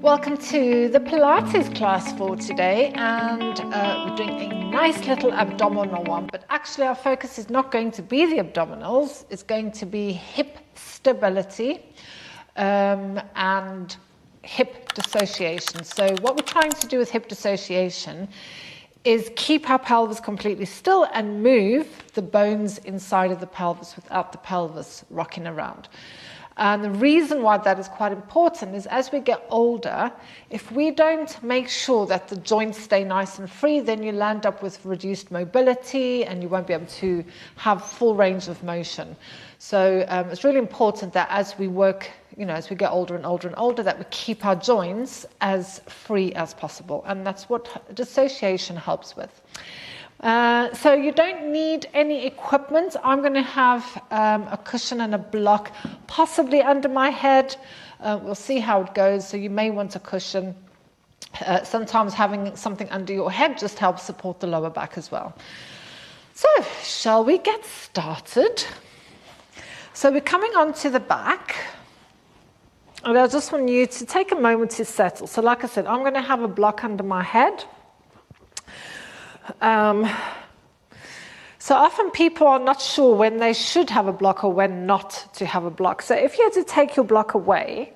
Welcome to the Pilates class for today, and we're doing a nice little abdominal one, but actually our focus is not going to be the abdominals, it's going to be hip stability and hip dissociation. So what we're trying to do with hip dissociation is keep our pelvis completely still and move the bones inside of the pelvis without the pelvis rocking around. And the reason why that is quite important is as we get older, if we don't make sure that the joints stay nice and free, then you'll end up with reduced mobility and you won't be able to have full range of motion. So it's really important that as we work, as we get older and older and older, that we keep our joints as free as possible. And that's what dissociation helps with. So you don't need any equipment. I'm going to have a cushion and a block possibly under my head. We'll see how it goes. So you may want a cushion. Sometimes having something under your head just helps support the lower back as well. So shall we get started? So we're coming onto the back. And I just want you to take a moment to settle. So like I said, I'm going to have a block under my head. So often people are not sure when they should have a block or when not to have a block. So if you had to take your block away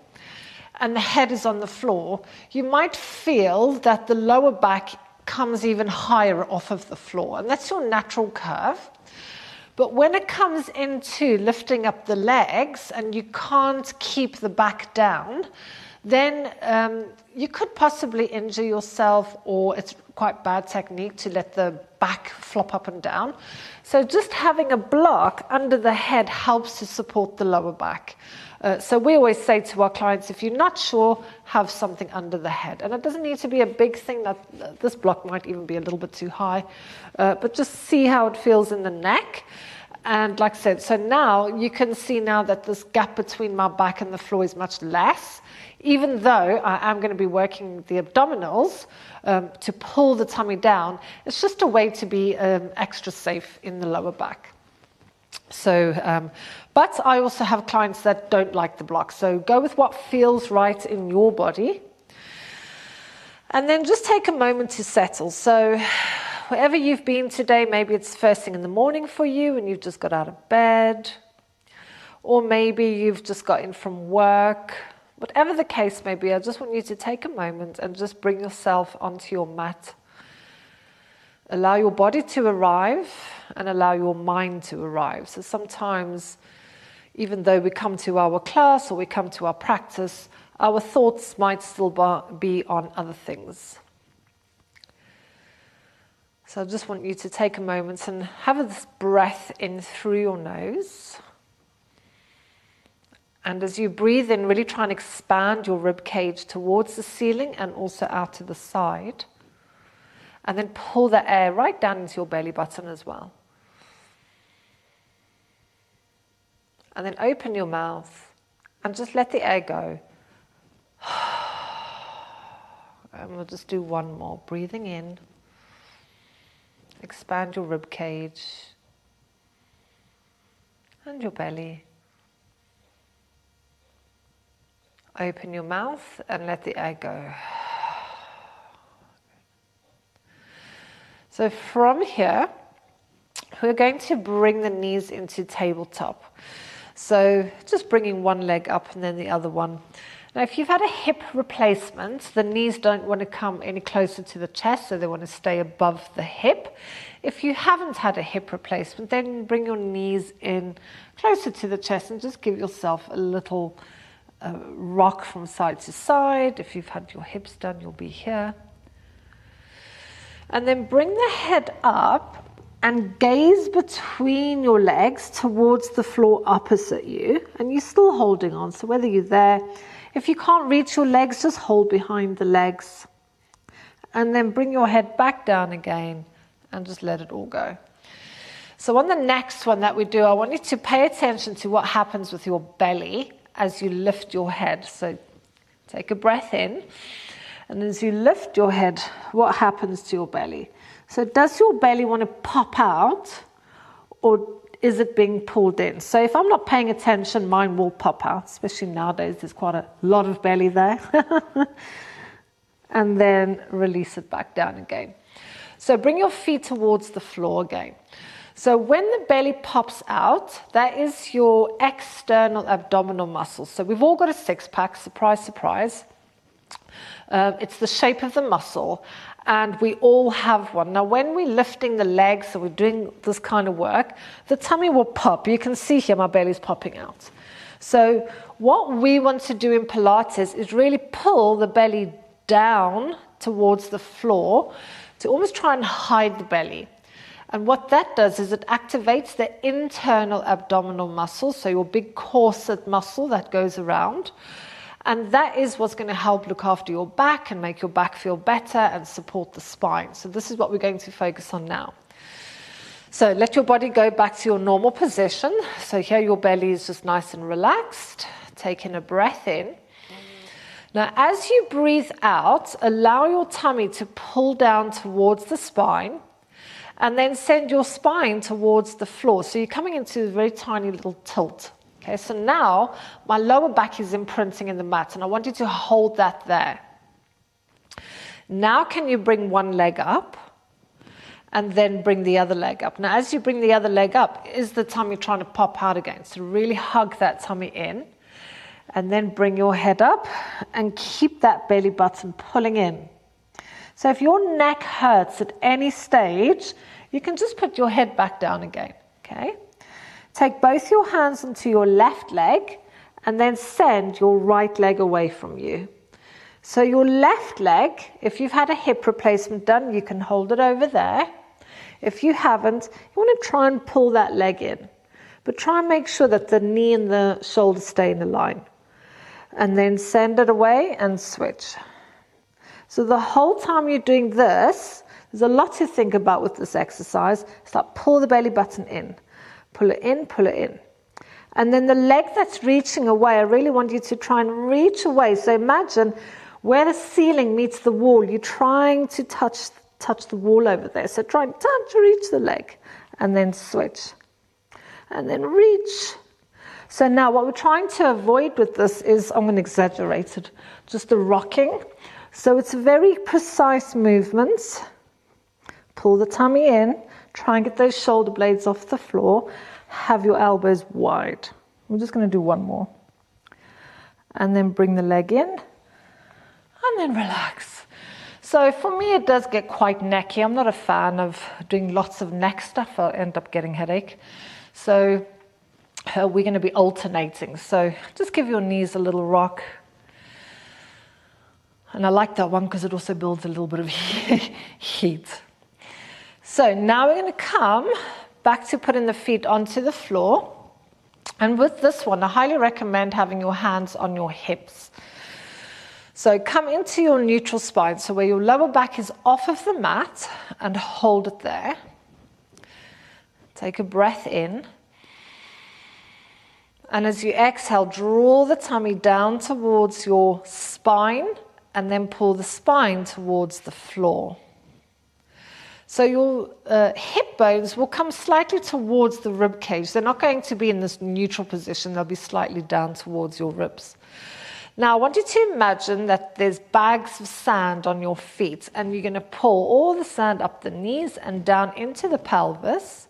and the head is on the floor, you might feel that the lower back comes even higher off of the floor, and that's your natural curve. But when it comes into lifting up the legs and you can't keep the back down, then you could possibly injure yourself, or it's quite bad technique to let the back flop up and down. So just having a block under the head helps to support the lower back. So we always say to our clients, if you're not sure, have something under the head. And it doesn't need to be a big thing. That this block might even be a little bit too high. But just see how it feels in the neck. And like I said, so now you can see now that this gap between my back and the floor is much less, even though I am going to be working the abdominals to pull the tummy down. It's just a way to be extra safe in the lower back. So, but I also have clients that don't like the block. So go with what feels right in your body. And then just take a moment to settle. So wherever you've been today, maybe it's first thing in the morning for you and you've just got out of bed, or maybe you've just got in from work. Whatever the case may be, I just want you to take a moment and just bring yourself onto your mat. Allow your body to arrive and allow your mind to arrive. So sometimes, even though we come to our class or we come to our practice, our thoughts might still be on other things. So I just want you to take a moment and have this breath in through your nose. And as you breathe in, really try and expand your rib cage towards the ceiling and also out to the side. And then pull the air right down into your belly button as well. And then open your mouth and just let the air go. And we'll just do one more. Breathing in. Expand your rib cage and your belly. Open your mouth and let the air go. So from here, we're going to bring the knees into tabletop. So just bringing one leg up and then the other one. Now, if you've had a hip replacement, the knees don't want to come any closer to the chest, so they want to stay above the hip. If you haven't had a hip replacement, then bring your knees in closer to the chest and just give yourself a little rock from side to side. If you've had your hips done, you'll be here. And then bring the head up and gaze between your legs towards the floor opposite you. And you're still holding on, so whether you're there, if you can't reach your legs, just hold behind the legs. And then bring your head back down again and just let it all go. So on the next one that we do, I want you to pay attention to what happens with your belly as you lift your head. So take a breath in. And as you lift your head, what happens to your belly? So does your belly want to pop out, or is it being pulled in? So if I'm not paying attention, mine will pop out, especially nowadays, there's quite a lot of belly there. And then release it back down again. So bring your feet towards the floor again. So when the belly pops out, that is your external abdominal muscles. So we've all got a six-pack, surprise, surprise. It's the shape of the muscle, and we all have one. Now, when we're lifting the legs, so we're doing this kind of work, the tummy will pop. You can see here my belly's popping out. So what we want to do in Pilates is really pull the belly down towards the floor to almost try and hide the belly. And what that does is it activates the internal abdominal muscle, so your big corset muscle that goes around. And that is what's going to help look after your back and make your back feel better and support the spine. So this is what we're going to focus on now. So let your body go back to your normal position. So here your belly is just nice and relaxed. Taking a breath in. Now as you breathe out, allow your tummy to pull down towards the spine. And then send your spine towards the floor. So you're coming into a very tiny little tilt. Okay, so now my lower back is imprinting in the mat, and I want you to hold that there. Now can you bring one leg up and then bring the other leg up? Now as you bring the other leg up, is the tummy trying to pop out again? So really hug that tummy in, and then bring your head up and keep that belly button pulling in. So if your neck hurts at any stage, you can just put your head back down again, okay? Take both your hands onto your left leg and then send your right leg away from you. So your left leg, if you've had a hip replacement done, you can hold it over there. If you haven't, you want to try and pull that leg in. But try and make sure that the knee and the shoulder stay in a line. And then send it away and switch. So the whole time you're doing this, there's a lot to think about with this exercise. It's like pull the belly button in. Pull it in, pull it in. And then the leg that's reaching away, I really want you to try and reach away. So imagine where the ceiling meets the wall, you're trying to touch the wall over there. So try and reach the leg and then switch. And then reach. So now what we're trying to avoid with this is, I'm going to exaggerate it, just the rocking. So it's very precise movements. Pull the tummy in, try and get those shoulder blades off the floor, have your elbows wide. I'm just going to do one more. And then bring the leg in, and then relax. So for me it does get quite necky. I'm not a fan of doing lots of neck stuff. I'll end up getting a headache. So we're going to be alternating. So just give your knees a little rock. And I like that one because it also builds a little bit of heat. So now we're going to come back to putting the feet onto the floor. And with this one, I highly recommend having your hands on your hips. So come into your neutral spine, so where your lower back is off of the mat, and hold it there. Take a breath in. And as you exhale, draw the tummy down towards your spine, and then pull the spine towards the floor. So your hip bones will come slightly towards the rib cage. They're not going to be in this neutral position. They'll be slightly down towards your ribs. Now, I want you to imagine that there's bags of sand on your feet, and you're going to pull all the sand up the knees and down into the pelvis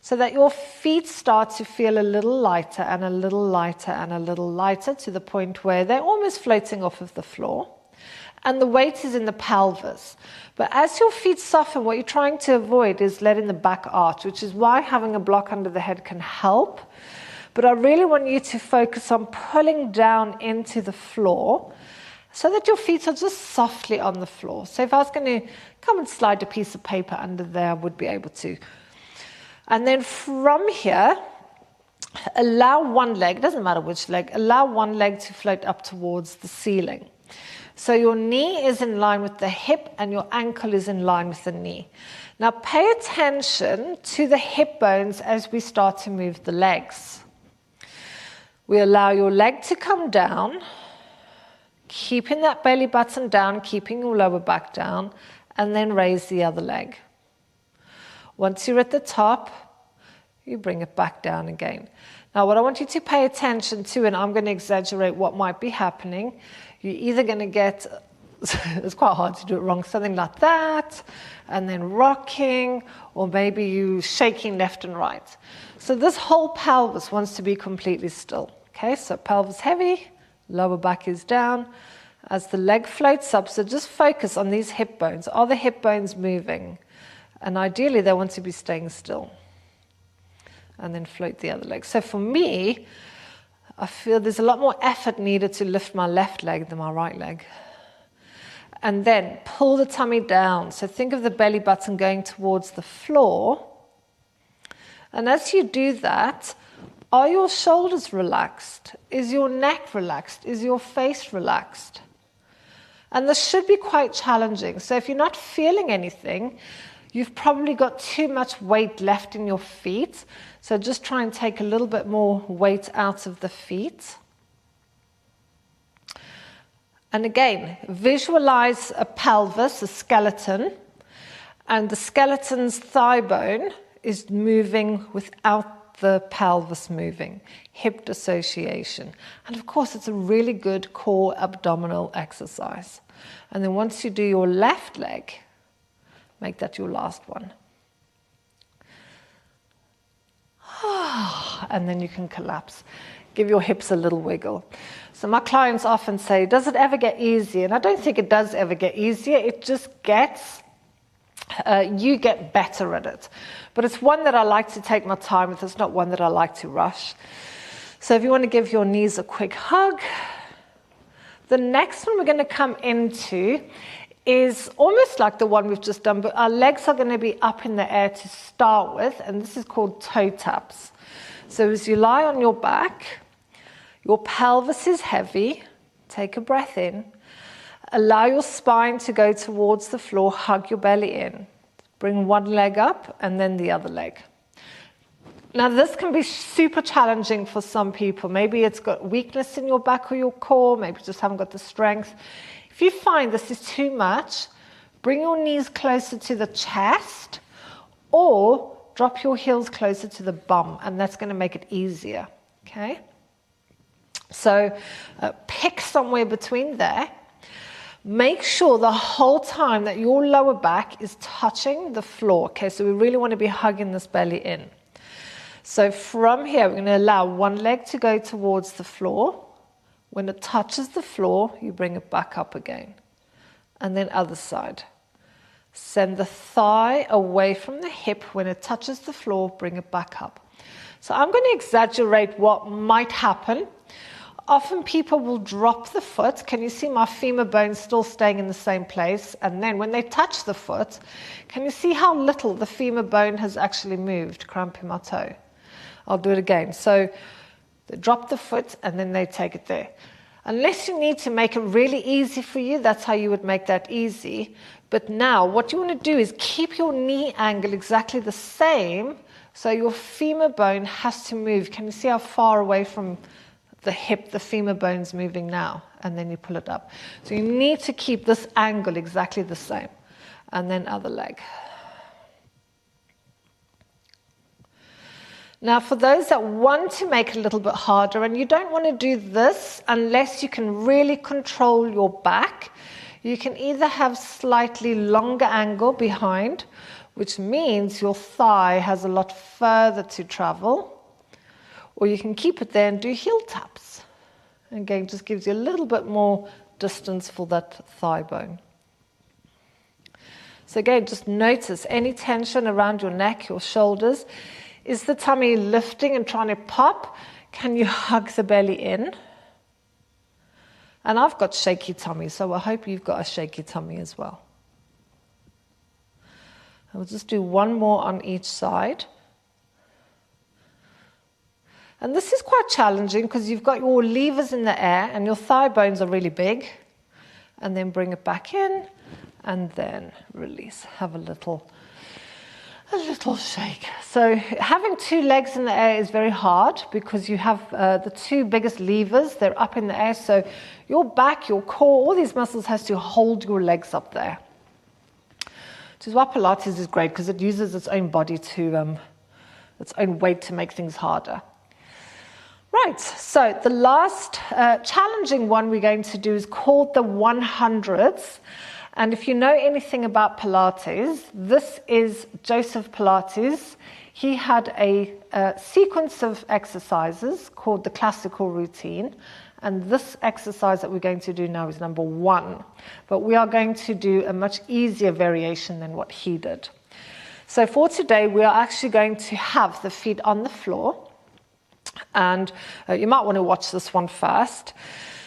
so that your feet start to feel a little lighter and a little lighter and a little lighter to the point where they're almost floating off of the floor. And the weight is in the pelvis. But as your feet soften, what you're trying to avoid is letting the back arch, which is why having a block under the head can help. But I really want you to focus on pulling down into the floor so that your feet are just softly on the floor. So if I was going to come and slide a piece of paper under there, I would be able to. And then from here, allow one leg, it doesn't matter which leg, allow one leg to float up towards the ceiling. So your knee is in line with the hip and your ankle is in line with the knee. Now pay attention to the hip bones as we start to move the legs. We allow your leg to come down, keeping that belly button down, keeping your lower back down, and then raise the other leg. Once you're at the top, you bring it back down again. Now what I want you to pay attention to, and I'm going to exaggerate what might be happening, you're either going to get, it's quite hard to do it wrong, something like that, and then rocking, or maybe you shaking left and right. So this whole pelvis wants to be completely still. Okay, so pelvis heavy, lower back is down. As the leg floats up, so just focus on these hip bones. Are the hip bones moving? And ideally they want to be staying still. And then float the other leg. So for me, I feel there's a lot more effort needed to lift my left leg than my right leg. And then pull the tummy down. So think of the belly button going towards the floor. And as you do that, are your shoulders relaxed? Is your neck relaxed? Is your face relaxed? And this should be quite challenging. So if you're not feeling anything, you've probably got too much weight left in your feet. So just try and take a little bit more weight out of the feet. And again, visualize a pelvis, a skeleton, and the skeleton's thigh bone is moving without the pelvis moving, hip dissociation. And of course, it's a really good core abdominal exercise. And then once you do your left leg, make that your last one. And then you can collapse. Give your hips a little wiggle. So my clients often say, does it ever get easier? And I don't think it does ever get easier. It just gets, you get better at it. But it's one that I like to take my time with. It's not one that I like to rush. So if you want to give your knees a quick hug. The next one we're going to come into is almost like the one we've just done, but our legs are going to be up in the air to start with, and this is called toe taps. So as you lie on your back, your pelvis is heavy. Take a breath in. Allow your spine to go towards the floor. Hug your belly in. Bring one leg up and then the other leg. Now this can be super challenging for some people. Maybe it's got weakness in your back or your core. Maybe you just haven't got the strength. If you find this is too much, bring your knees closer to the chest or drop your heels closer to the bum, and that's going to make it easier. Okay? So pick somewhere between there. Make sure the whole time that your lower back is touching the floor. Okay, so we really want to be hugging this belly in. So from here, we're going to allow one leg to go towards the floor. When it touches the floor, you bring it back up again. And then other side. Send the thigh away from the hip. When it touches the floor, bring it back up. So I'm going to exaggerate what might happen. Often people will drop the foot. Can you see my femur bone still staying in the same place? And then when they touch the foot, can you see how little the femur bone has actually moved? Cramping my toe. I'll do it again. So they drop the foot and then they take it there. Unless you need to make it really easy for you, that's how you would make that easy. But now what you want to do is keep your knee angle exactly the same, so your femur bone has to move. Can you see how far away from the hip the femur bone's moving now? And then you pull it up. So you need to keep this angle exactly the same. And then other leg. Now, for those that want to make it a little bit harder, and you don't want to do this unless you can really control your back, you can either have slightly longer angle behind, which means your thigh has a lot further to travel, or you can keep it there and do heel taps. Again, just gives you a little bit more distance for that thigh bone. So again, just notice any tension around your neck, your shoulders. Is the tummy lifting and trying to pop? Can you hug the belly in? And I've got shaky tummy, so I hope you've got a shaky tummy as well. And we'll just do one more on each side. And this is quite challenging because you've got your levers in the air and your thigh bones are really big. And then bring it back in and then release. Have a little shake. So having two legs in the air is very hard because you have the two biggest levers, they're up in the air. So your back, your core, all these muscles has to hold your legs up there. Which is why Pilates is great, because it uses its own body to its own weight to make things harder. Right, so the last challenging one we're going to do is called the 100s. And if you know anything about Pilates, this is Joseph Pilates. He had a sequence of exercises called the classical routine. And this exercise that we're going to do now is number 1. But we are going to do a much easier variation than what he did. So for today, we are actually going to have the feet on the floor. And you might want to watch this one first.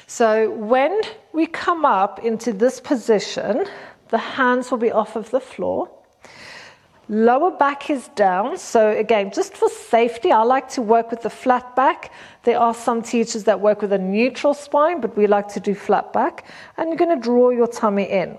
So when we come up into this position, the hands will be off of the floor. Lower back is down. So again, just for safety, I like to work with the flat back. There are some teachers that work with a neutral spine, but we like to do flat back. And you're going to draw your tummy in.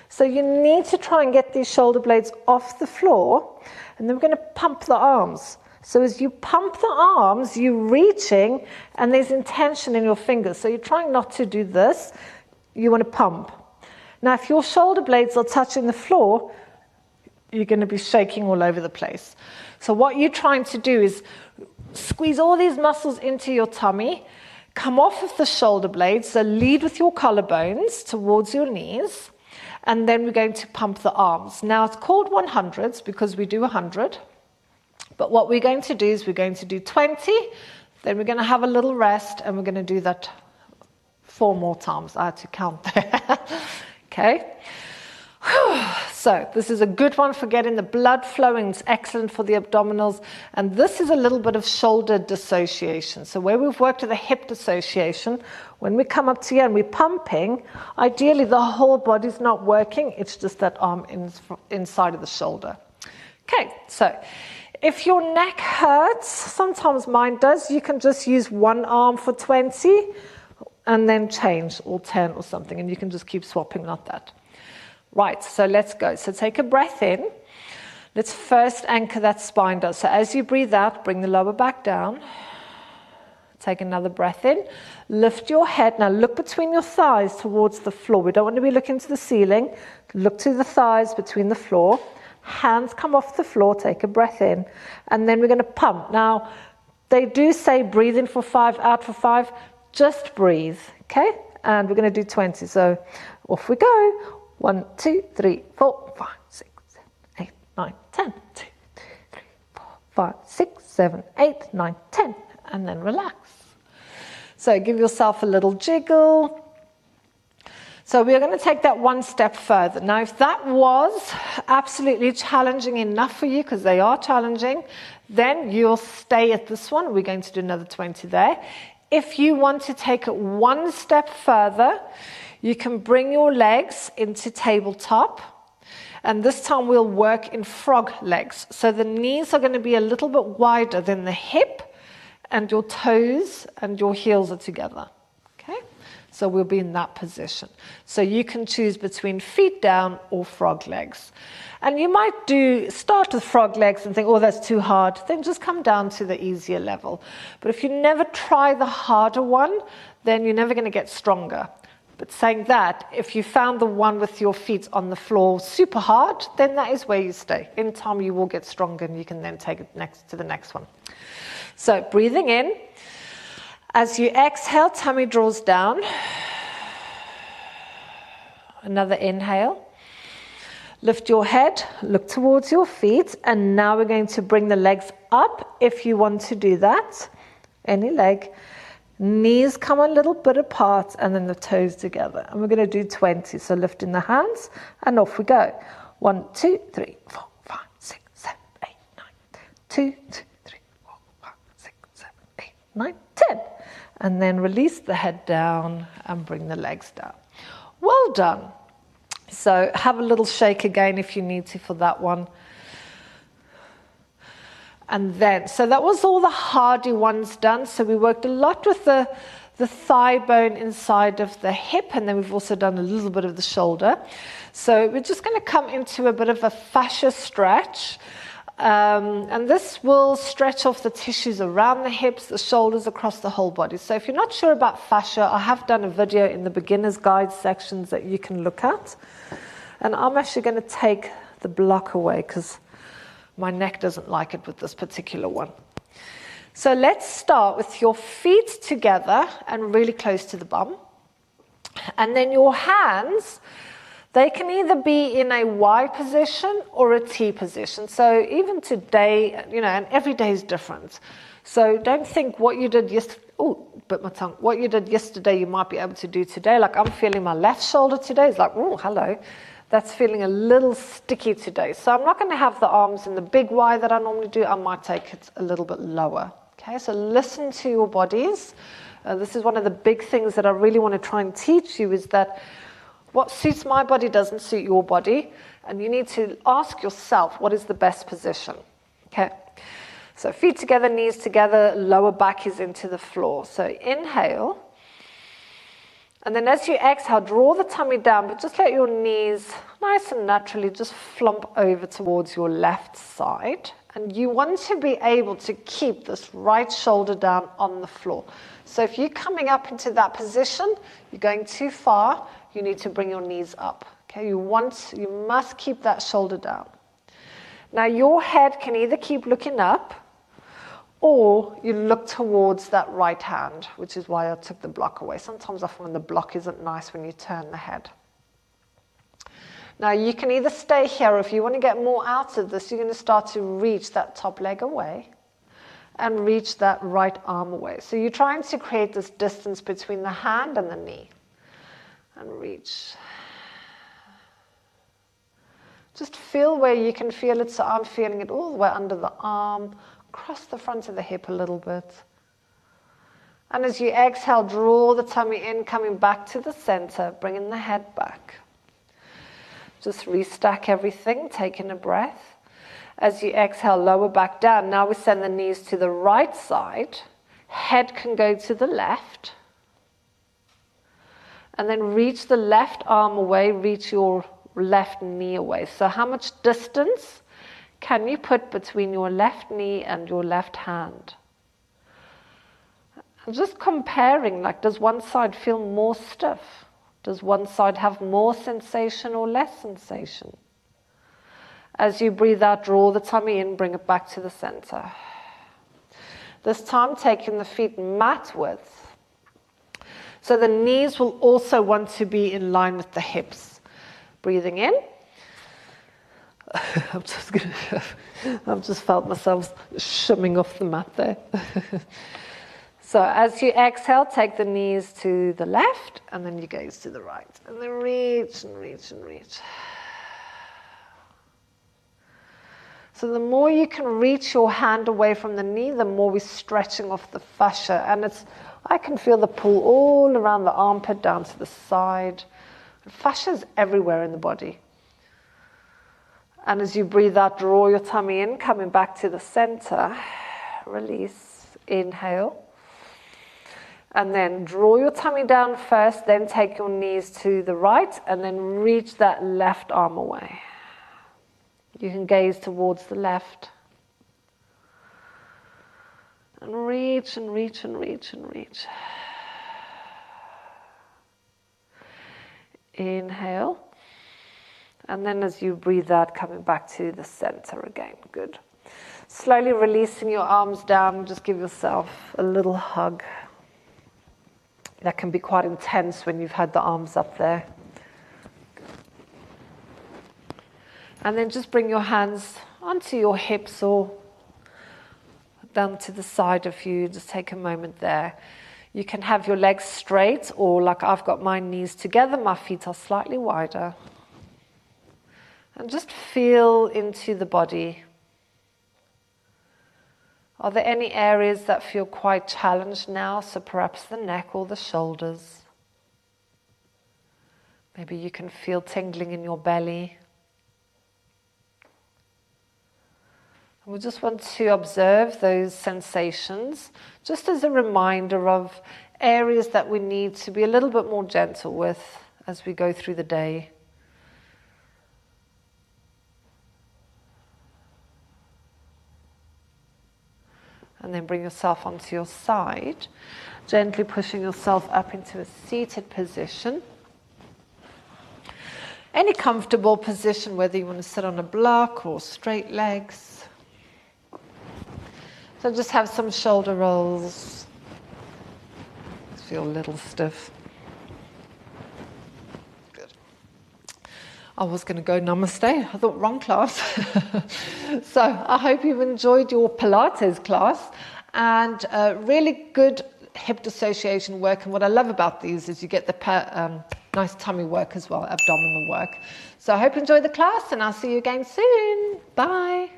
So you need to try and get these shoulder blades off the floor. And then we're going to pump the arms. So as you pump the arms, you're reaching, and there's intention in your fingers. So you're trying not to do this. You want to pump. Now, if your shoulder blades are touching the floor, you're going to be shaking all over the place. So what you're trying to do is squeeze all these muscles into your tummy, come off of the shoulder blades, so lead with your collarbones towards your knees, and then we're going to pump the arms. Now, it's called 100s because we do 100. But what we're going to do is we're going to do 20, then we're going to have a little rest, and we're going to do that 4 more times. I had to count there. Okay? So this is a good one for getting the blood flowing. It's excellent for the abdominals. And this is a little bit of shoulder dissociation. So where we've worked with a hip dissociation, when we come up to here and we're pumping, ideally the whole body's not working. It's just that arm inside of the shoulder. Okay, so if your neck hurts, sometimes mine does, you can just use one arm for 20 and then change, or 10 or something, and you can just keep swapping like that. Right, so let's go. So take a breath in. Let's first anchor that spine down. So as you breathe out, bring the lower back down. Take another breath in. Lift your head. Now look between your thighs towards the floor. We don't want to be looking to the ceiling. Look to the thighs between the floor. Hands come off the floor, take a breath in, and then we're going to pump. Now, they do say breathe in for 5, out for 5. Just breathe, okay? And we're going to do 20. So off we go. 1, 2, 3, 4, 5, 6, 7, 8, 9, 10. 2, 3, 4, 5, 6, 7, 8, 9, 10. And then relax. So give yourself a little jiggle. So we're going to take that one step further. Now, if that was absolutely challenging enough for you, because they are challenging, then you'll stay at this one. We're going to do another 20 there. If you want to take it one step further, you can bring your legs into tabletop. And this time we'll work in frog legs. So the knees are going to be a little bit wider than the hip, and your toes and your heels are together. Okay? So we'll be in that position. So you can choose between feet down or frog legs. And you might start with frog legs and think, oh, that's too hard. Then just come down to the easier level. But if you never try the harder one, then you're never going to get stronger. But saying that, if you found the one with your feet on the floor super hard, then that is where you stay. In time, you will get stronger, and you can then take it to the next one. So breathing in. As you exhale, tummy draws down. Another inhale. Lift your head, look towards your feet, and now we're going to bring the legs up if you want to do that. Any leg. Knees come a little bit apart, and then the toes together. And we're going to do 20. So lifting the hands, and off we go. 1, 2, 3, 4, 5, 6, 7, 8, 9, 10. 2, 3, 4, 5, 6, 7, 8, 9, 10. And then release the head down and bring the legs down. Well done. So have a little shake again if you need to for that one. And then, so that was all the hardy ones done. So we worked a lot with the thigh bone inside of the hip, and then we've also done a little bit of the shoulder. So we're just going to come into a bit of a fascia stretch. And this will stretch off the tissues around the hips, the shoulders, across the whole body. So if you're not sure about fascia, I have done a video in the beginner's guide sections that you can look at. And I'm actually going to take the block away because My neck doesn't like it with this particular one. So let's start with your feet together and really close to the bum. And then your hands, they can either be in a Y position or a T position. So even today, and every day is different. So don't think what you did yesterday, what you did yesterday you might be able to do today. Like I'm feeling my left shoulder today. It's like, oh, hello. That's feeling a little sticky today. So I'm not going to have the arms in the big Y that I normally do. I might take it a little bit lower. Okay, so listen to your bodies. This is one of the big things that I really want to try and teach you, is that what suits my body doesn't suit your body. And you need to ask yourself, what is the best position? Okay, so feet together, knees together, lower back is into the floor. So inhale. And then as you exhale, draw the tummy down, but just let your knees nice and naturally just flump over towards your left side. And you want to be able to keep this right shoulder down on the floor. So if you're coming up into that position, you're going too far, you need to bring your knees up. Okay, you must keep that shoulder down. Now your head can either keep looking up, or you look towards that right hand, which is why I took the block away. Sometimes I find the block isn't nice when you turn the head. Now you can either stay here, or if you want to get more out of this, you're going to start to reach that top leg away and reach that right arm away. So you're trying to create this distance between the hand and the knee. And reach. Just feel where you can feel it. So I'm feeling it all the way under the arm, across the front of the hip a little bit. And as you exhale, draw the tummy in, coming back to the center, bringing the head back. Just restack everything, taking a breath. As you exhale, lower back down. Now we send the knees to the right side. Head can go to the left. And then reach the left arm away, reach your left knee away. So how much distance can you put between your left knee and your left hand? And just comparing, like, does one side feel more stiff? Does one side have more sensation or less sensation? As you breathe out, draw the tummy in, bring it back to the center. This time, taking the feet mat width. So the knees will also want to be in line with the hips. Breathing in. I've just felt myself shimming off the mat there. So as you exhale, take the knees to the left, and then you gaze to the right. And then reach and reach and reach. So the more you can reach your hand away from the knee, the more we're stretching off the fascia. And I can feel the pull all around the armpit, down to the side. Fascia is everywhere in the body. And as you breathe out, draw your tummy in, coming back to the center. Release. Inhale. And then draw your tummy down first, then take your knees to the right, and then reach that left arm away. You can gaze towards the left. And reach and reach and reach and reach. Inhale. And then as you breathe out, coming back to the center again. Good. Slowly releasing your arms down. Just give yourself a little hug. That can be quite intense when you've had the arms up there. And then just bring your hands onto your hips or down to the side of you. Just take a moment there. You can have your legs straight, or like I've got my knees together, my feet are slightly wider. And just feel into the body. Are there any areas that feel quite challenged now? So perhaps the neck or the shoulders. Maybe you can feel tingling in your belly. And we just want to observe those sensations, just as a reminder of areas that we need to be a little bit more gentle with as we go through the day. And then bring yourself onto your side, gently pushing yourself up into a seated position. Any comfortable position, whether you want to sit on a block or straight legs. So just have some shoulder rolls. Feel a little stiff. Good. I was going to go namaste. I thought wrong class. So I hope you've enjoyed your Pilates class, and really good hip dissociation work. And what I love about these is you get the nice tummy work as well, abdominal work. So I hope you enjoyed the class, and I'll see you again soon. Bye.